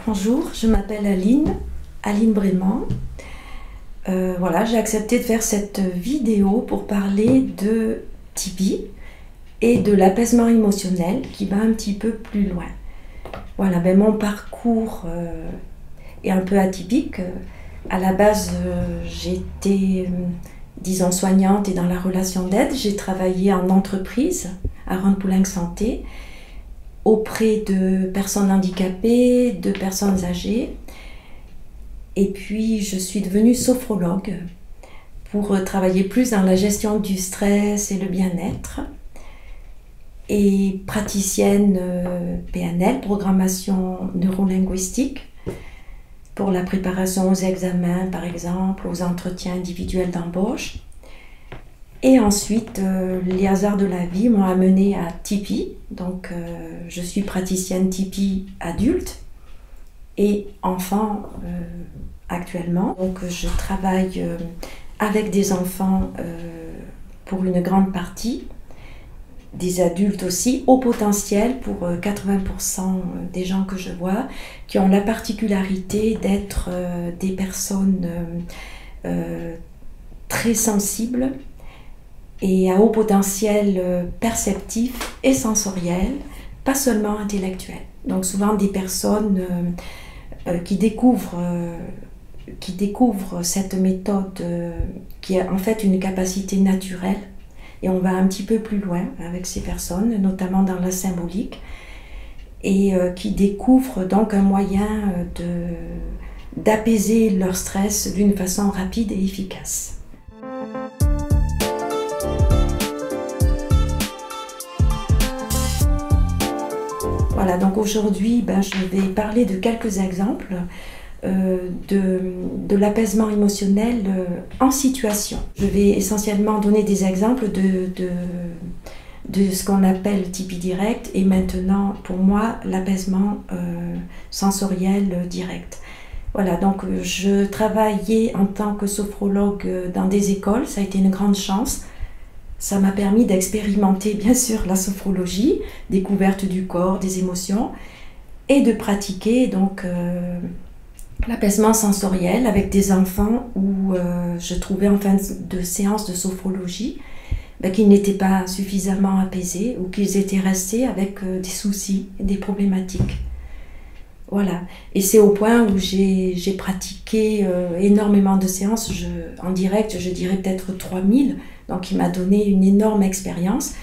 Bonjour, je m'appelle Aline Brément. Voilà, j'ai accepté de faire cette vidéo pour parler de Tipeee et de l'apaisement émotionnel qui va un petit peu plus loin. Voilà, mon parcours est un peu atypique. À la base, j'étais, disons, soignante et dans la relation d'aide. J'ai travaillé en entreprise à Rhône-Poulenc Santé auprès de personnes handicapées, de personnes âgées. Et puis, je suis devenue sophrologue pour travailler plus dans la gestion du stress et le bien-être. Et praticienne PNL, programmation neurolinguistique, pour la préparation aux examens, par exemple, aux entretiens individuels d'embauche. Et ensuite, les hasards de la vie m'ont amenée à Tipeee. Donc, je suis praticienne Tipeee adulte et enfant actuellement. Donc, je travaille avec des enfants pour une grande partie, des adultes aussi, au potentiel pour 80% des gens que je vois, qui ont la particularité d'être des personnes très sensibles et à haut potentiel perceptif et sensoriel, pas seulement intellectuel. Donc souvent des personnes qui découvrent cette méthode qui est en fait une capacité naturelle. Et on va un petit peu plus loin avec ces personnes, notamment dans la symbolique, et qui découvrent donc un moyen d'apaiser leur stress d'une façon rapide et efficace. Voilà, donc aujourd'hui, je vais parler de quelques exemples de l'apaisement émotionnel en situation. Je vais essentiellement donner des exemples de ce qu'on appelle Tipeee direct et maintenant, pour moi, l'apaisement sensoriel direct. Voilà, donc je travaillais en tant que sophrologue dans des écoles, ça a été une grande chance. Ça m'a permis d'expérimenter, bien sûr, la sophrologie, découverte du corps, des émotions, et de pratiquer donc l'apaisement sensoriel avec des enfants où je trouvais en fin de séance de sophrologie qu'ils n'étaient pas suffisamment apaisés ou qu'ils étaient restés avec des soucis, des problématiques. Voilà, et c'est au point où j'ai pratiqué énormément de séances, en direct, je dirais peut-être 3000, donc il m'a donné une énorme expérience.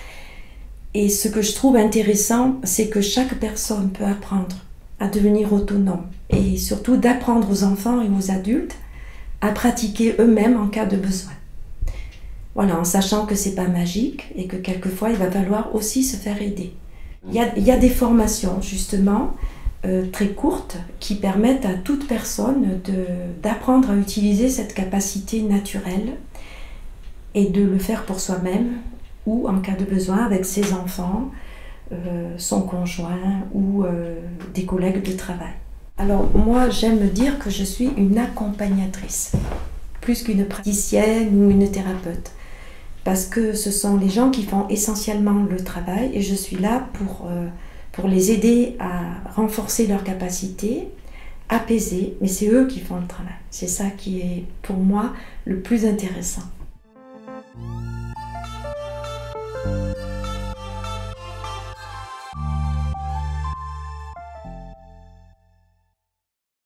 Et ce que je trouve intéressant, c'est que chaque personne peut apprendre à devenir autonome et surtout d'apprendre aux enfants et aux adultes à pratiquer eux-mêmes en cas de besoin. Voilà, en sachant que c'est pas magique et que quelquefois il va falloir aussi se faire aider. Il y a des formations justement très courtes qui permettent à toute personne d'apprendre à utiliser cette capacité naturelle et de le faire pour soi-même ou en cas de besoin avec ses enfants, son conjoint ou des collègues de travail. Alors moi j'aime me dire que je suis une accompagnatrice plus qu'une praticienne ou une thérapeute parce que ce sont les gens qui font essentiellement le travail et je suis là pour les aider à renforcer leurs capacités, apaiser, mais c'est eux qui font le travail. C'est ça qui est pour moi le plus intéressant.